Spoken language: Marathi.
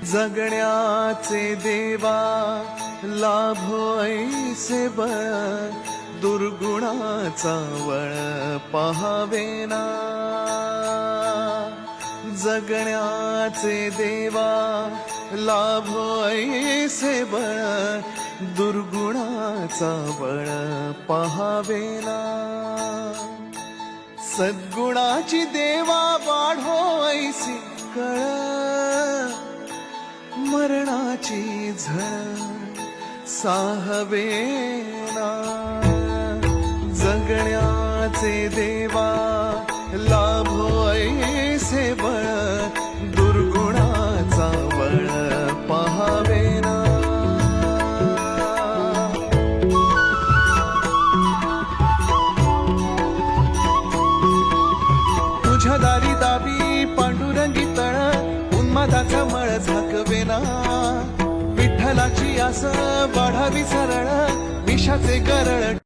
जगण्याचे देवा लाभो ऐसे बळ, दुर्गुणाचा वळ पहावेना. जगण्याचे देवा लाभो ऐसे बळ, दुर्गुणाचा बळ पहावेना. सद्गुणाची देवा वाढो ऐसी कळ, मरणाची झळ साहवेना. जगण्याचे देवा लाभो ऐसे बळ, दुर्गुणाचा बळ पहावेना. तुझ्या दारी दाबी पांडुरंगी तळ, उन्मादाचा मळ झाकवेना. विठ्ठलाची आस वाढावी सरळ, विषाचे गरळ